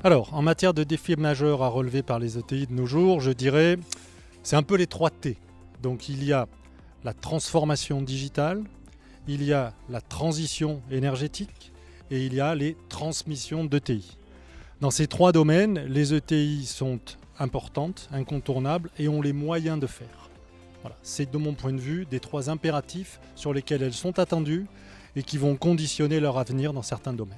Alors, en matière de défis majeurs à relever par les ETI de nos jours, je dirais, c'est un peu les 3 T. Donc il y a la transformation digitale, il y a la transition énergétique et il y a les transmissions d'ETI. Dans ces 3 domaines, les ETI sont importantes, incontournables et ont les moyens de faire. Voilà. C'est de mon point de vue des 3 impératifs sur lesquels elles sont attendues et qui vont conditionner leur avenir dans certains domaines.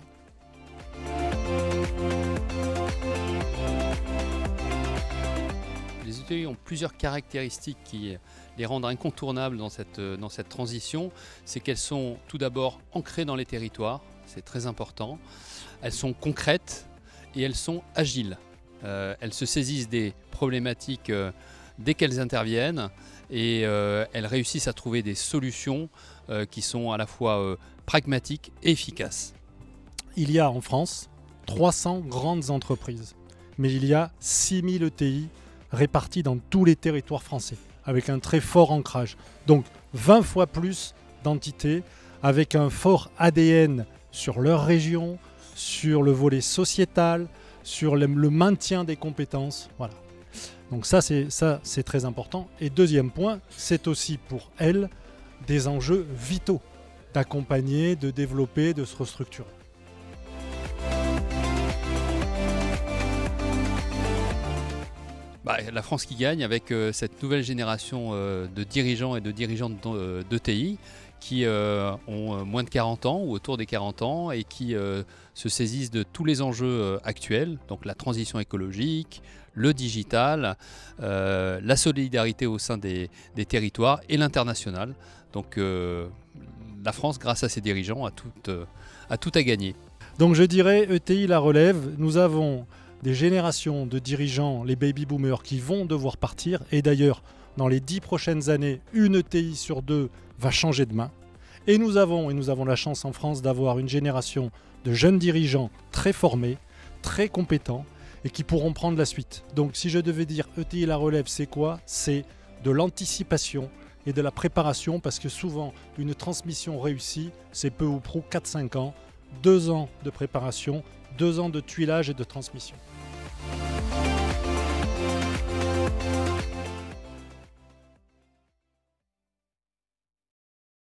Les ETI ont plusieurs caractéristiques qui les rendent incontournables dans cette transition. C'est qu'elles sont tout d'abord ancrées dans les territoires, c'est très important. Elles sont concrètes et elles sont agiles. Elles se saisissent des problématiques dès qu'elles interviennent et elles réussissent à trouver des solutions qui sont à la fois pragmatiques et efficaces. Il y a en France 300 grandes entreprises, mais il y a 6000 ETI répartis dans tous les territoires français, avec un très fort ancrage. Donc 20 fois plus d'entités, avec un fort ADN sur leur région, sur le volet sociétal, sur le maintien des compétences. Voilà. Donc ça c'est très important. Et deuxième point, c'est aussi pour elles des enjeux vitaux d'accompagner, de développer, de se restructurer. La France qui gagne avec cette nouvelle génération de dirigeants et de dirigeantes d'ETI qui ont moins de 40 ans ou autour des 40 ans et qui se saisissent de tous les enjeux actuels, donc la transition écologique, le digital, la solidarité au sein des territoires et l'international. Donc la France, grâce à ses dirigeants, a tout à gagner. Donc je dirais ETI la relève, nous avons des générations de dirigeants, les baby boomers, qui vont devoir partir. Et d'ailleurs, dans les 10 prochaines années, une ETI sur 2 va changer de main. Et nous avons la chance en France d'avoir une génération de jeunes dirigeants très formés, très compétents et qui pourront prendre la suite. Donc si je devais dire ETI la relève, c'est quoi? C'est de l'anticipation et de la préparation, parce que souvent, une transmission réussie, c'est peu ou prou 4-5 ans, 2 ans de préparation, 2 ans de tuilage et de transmission.